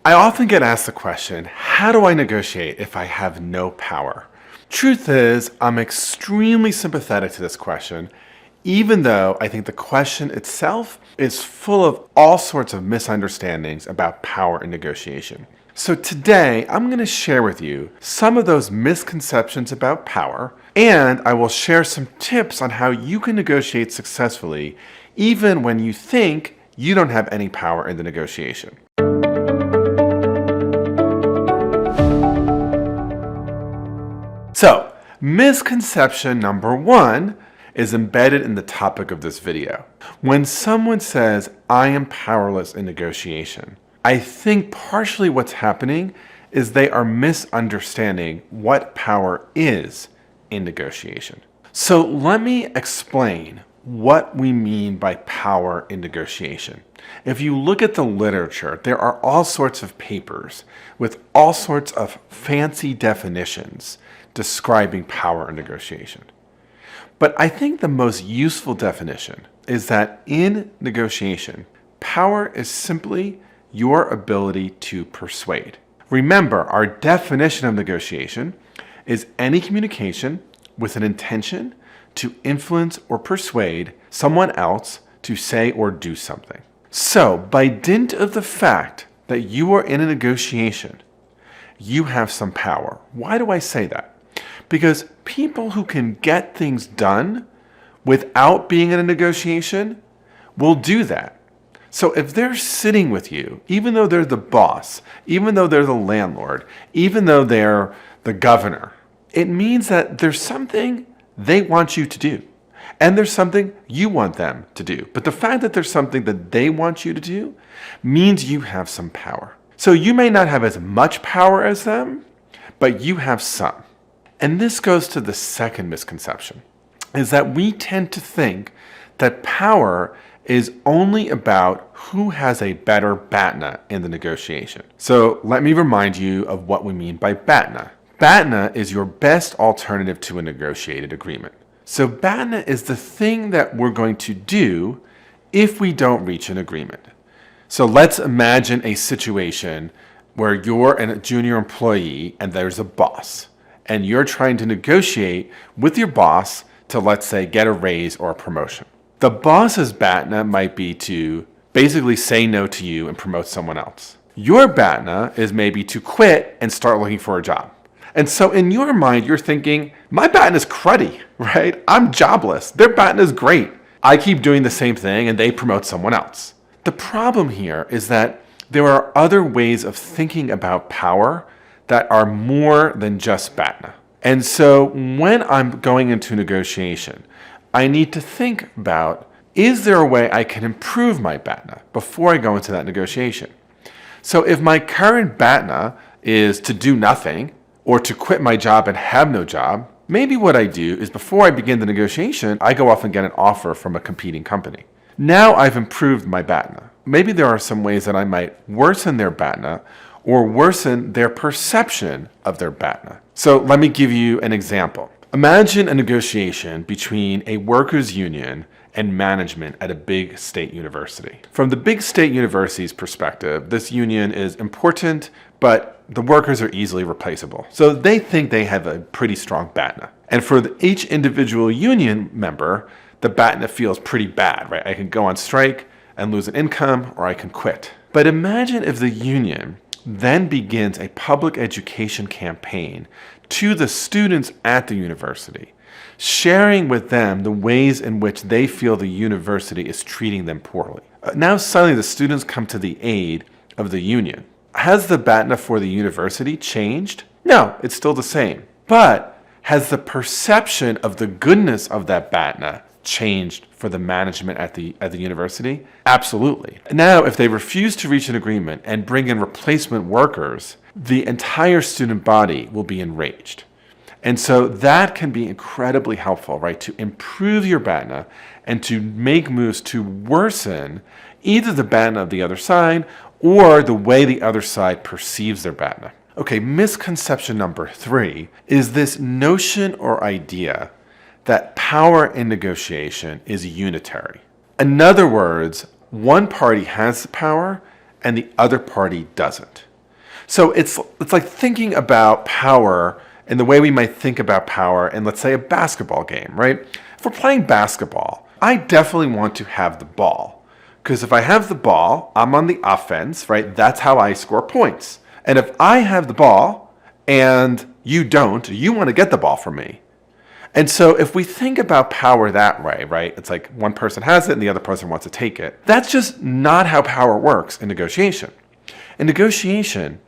I often get asked the question, how do I negotiate if I have no power? Truth is, I'm extremely sympathetic to this question, even though I think the question itself is full of all sorts of misunderstandings about power and negotiation. So today, I'm going to share with you some of those misconceptions about power, and I will share some tips on how you can negotiate successfully, even when you think you don't have any power in the negotiation. So, misconception number one is embedded in the topic of this video. When someone says, I am powerless in negotiation, I think partially what's happening is they are misunderstanding what power is in negotiation. So let me explain what we mean by power in negotiation. If you look at the literature, there are all sorts of papers with all sorts of fancy definitions describing power in negotiation. But I think the most useful definition is that in negotiation, power is simply your ability to persuade. Remember, our definition of negotiation is any communication with an intention to influence or persuade someone else to say or do something. So, by dint of the fact that you are in a negotiation, you have some power. Why do I say that? Because people who can get things done without being in a negotiation will do that. So if they're sitting with you, even though they're the boss, even though they're the landlord, even though they're the governor, it means that there's something they want you to do. And there's something you want them to do. But the fact that there's something that they want you to do means you have some power. So you may not have as much power as them, but you have some. And this goes to the second misconception, is that we tend to think that power is only about who has a better BATNA in the negotiation. So let me remind you of what we mean by BATNA. BATNA is your best alternative to a negotiated agreement. So BATNA is the thing that we're going to do if we don't reach an agreement. So let's imagine a situation where you're a junior employee and there's a boss, and you're trying to negotiate with your boss to, let's say, get a raise or a promotion. The boss's BATNA might be to basically say no to you and promote someone else. Your BATNA is maybe to quit and start looking for a job. And so in your mind, you're thinking, my BATNA is cruddy, right? I'm jobless. Their BATNA is great. I keep doing the same thing and they promote someone else. The problem here is that there are other ways of thinking about power that are more than just BATNA. And so when I'm going into negotiation, I need to think about, is there a way I can improve my BATNA before I go into that negotiation? So if my current BATNA is to do nothing or to quit my job and have no job, maybe what I do is before I begin the negotiation, I go off and get an offer from a competing company. Now I've improved my BATNA. Maybe there are some ways that I might worsen their BATNA or worsen their perception of their BATNA. So let me give you an example. Imagine a negotiation between a workers' union and management at a big state university. From the big state university's perspective, this union is important, but the workers are easily replaceable. So they think they have a pretty strong BATNA. And for each individual union member, the BATNA feels pretty bad, right? I can go on strike and lose an income, or I can quit. But imagine if the union then begins a public education campaign to the students at the university, sharing with them the ways in which they feel the university is treating them poorly. Now suddenly the students come to the aid of the union. Has the BATNA for the university changed? No, it's still the same. But has the perception of the goodness of that BATNA changed for the management at the university? Absolutely. Now, if they refuse to reach an agreement and bring in replacement workers, the entire student body will be enraged. And so that can be incredibly helpful, right? To improve your BATNA and to make moves to worsen either the BATNA of the other side or the way the other side perceives their BATNA. Okay, misconception number 3 is this notion or idea that power in negotiation is unitary. In other words, one party has the power and the other party doesn't. So it's like thinking about power and the way we might think about power in, let's say, a basketball game, right? If we're playing basketball, I definitely want to have the ball. Because if I have the ball, I'm on the offense, right? That's how I score points. And if I have the ball and you don't, you want to get the ball from me. And so if we think about power that way, right? It's like one person has it and the other person wants to take it. That's just not how power works in negotiation. In negotiation,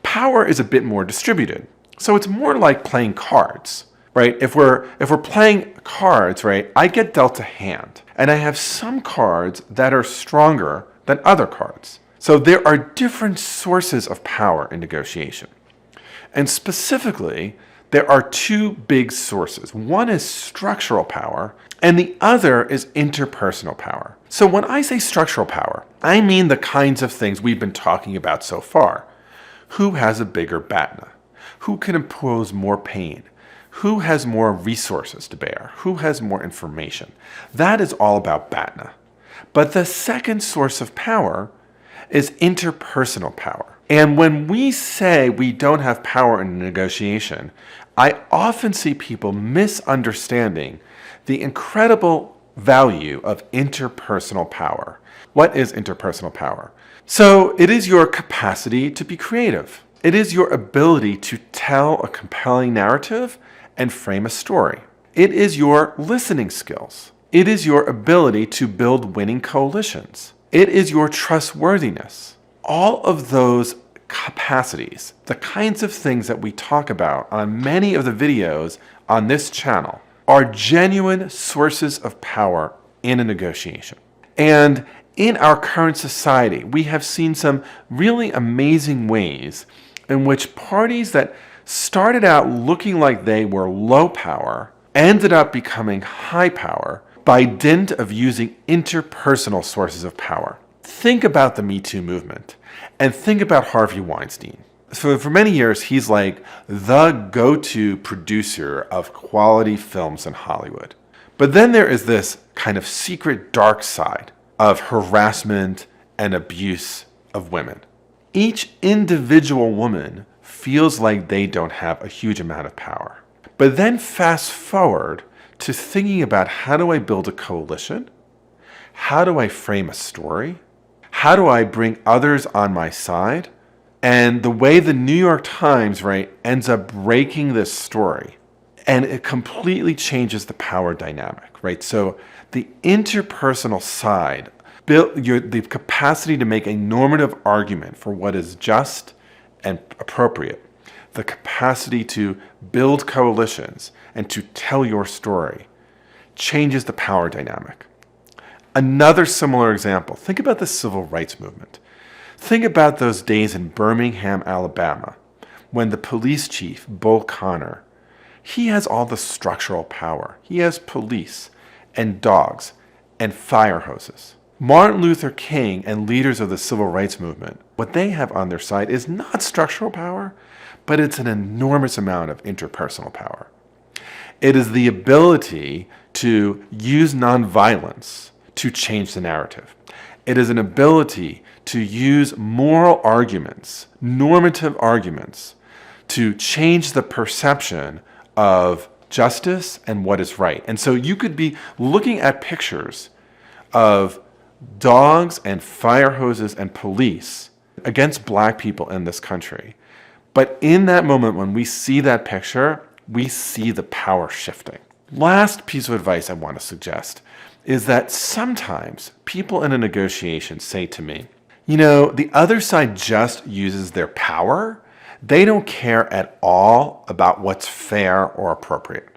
power is a bit more distributed. So it's more like playing cards, right? If we're playing cards, right, I get dealt a hand and I have some cards that are stronger than other cards. So there are different sources of power in negotiation. And specifically, there are two big sources. One is structural power, and the other is interpersonal power. So when I say structural power, I mean the kinds of things we've been talking about so far. Who has a bigger BATNA? Who can impose more pain? Who has more resources to bear? Who has more information? That is all about BATNA. But the second source of power is interpersonal power. And when we say we don't have power in a negotiation, I often see people misunderstanding the incredible value of interpersonal power. What is interpersonal power? So it is your capacity to be creative. It is your ability to tell a compelling narrative and frame a story. It is your listening skills. It is your ability to build winning coalitions. It is your trustworthiness. All of those capacities, the kinds of things that we talk about on many of the videos on this channel, are genuine sources of power in a negotiation. And in our current society, we have seen some really amazing ways in which parties that started out looking like they were low power ended up becoming high power by dint of using interpersonal sources of power. Think about the Me Too movement and think about Harvey Weinstein. So for many years, he's like the go-to producer of quality films in Hollywood. But then there is this kind of secret dark side of harassment and abuse of women. Each individual woman feels like they don't have a huge amount of power. But then fast forward to thinking about, how do I build a coalition? How do I frame a story? How do I bring others on my side? And the way the New York Times, right, ends up breaking this story, and it completely changes the power dynamic, right? So the interpersonal side, the capacity to make a normative argument for what is just and appropriate, the capacity to build coalitions and to tell your story, changes the power dynamic. Another similar example, think about the civil rights movement. Think about those days in Birmingham, Alabama, when the police chief, Bull Connor, he has all the structural power. He has police and dogs and fire hoses. Martin Luther King and leaders of the civil rights movement, what they have on their side is not structural power, but it's an enormous amount of interpersonal power. It is the ability to use nonviolence to change the narrative. It is an ability to use moral arguments, normative arguments, to change the perception of justice and what is right. And so you could be looking at pictures of dogs and fire hoses and police against black people in this country. But in that moment, when we see that picture, we see the power shifting. Last piece of advice I want to suggest is that sometimes people in a negotiation say to me, you know, the other side just uses their power. They don't care at all about what's fair or appropriate.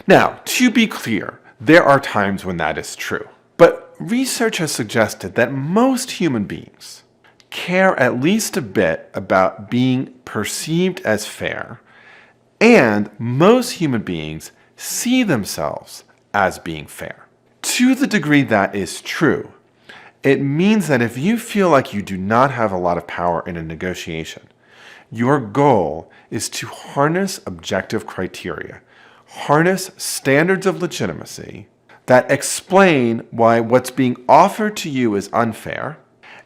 Now, to be clear, there are times when that is true. But research has suggested that most human beings care at least a bit about being perceived as fair, and most human beings see themselves as being fair. To the degree that is true, it means that if you feel like you do not have a lot of power in a negotiation, your goal is to harness objective criteria, harness standards of legitimacy that explain why what's being offered to you is unfair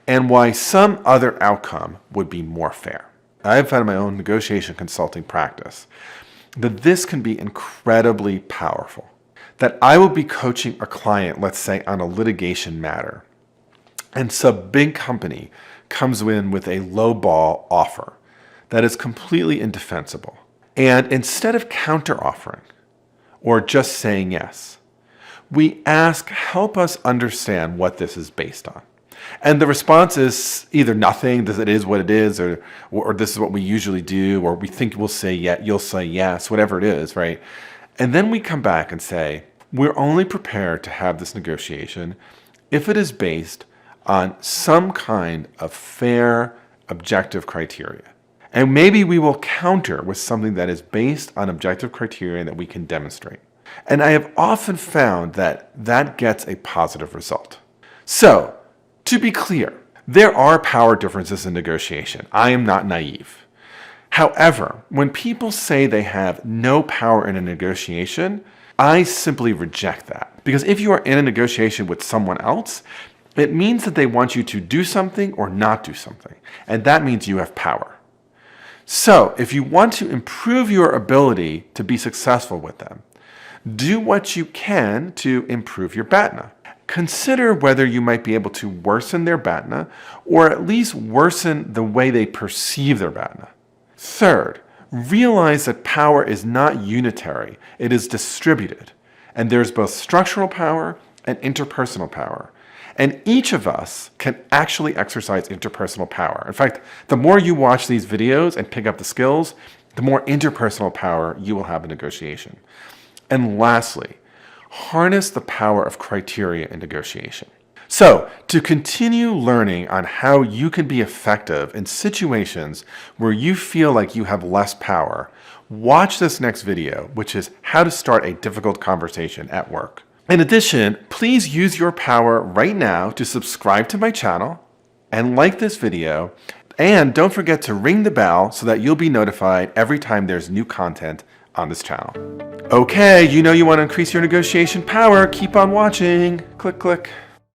and why some other outcome would be more fair. I've found in my own negotiation consulting practice that this can be incredibly powerful. That I will be coaching a client, let's say, on a litigation matter, and some big company comes in with a lowball offer that is completely indefensible. And instead of counter-offering or just saying yes, we ask, help us understand what this is based on. And the response is either nothing, it is what it is, or this is what we usually do, or we think we'll say you'll say yes, whatever it is, right? And then we come back and say, we're only prepared to have this negotiation if it is based on some kind of fair, objective criteria. And maybe we will counter with something that is based on objective criteria that we can demonstrate. And I have often found that that gets a positive result. So, to be clear, there are power differences in negotiation. I am not naive. However, when people say they have no power in a negotiation, I simply reject that. Because if you are in a negotiation with someone else, it means that they want you to do something or not do something. And that means you have power. So, if you want to improve your ability to be successful with them, do what you can to improve your BATNA. Consider whether you might be able to worsen their BATNA or at least worsen the way they perceive their BATNA. Third, realize that power is not unitary, it is distributed. And there's both structural power and interpersonal power. And each of us can actually exercise interpersonal power. In fact, the more you watch these videos and pick up the skills, the more interpersonal power you will have in negotiation. And lastly, harness the power of criteria in negotiation. So, to continue learning on how you can be effective in situations where you feel like you have less power, watch this next video, which is how to start a difficult conversation at work. In addition, please use your power right now to subscribe to my channel and like this video. And don't forget to ring the bell so that you'll be notified every time there's new content on this channel. Okay, you know you want to increase your negotiation power. Keep on watching. Click, click.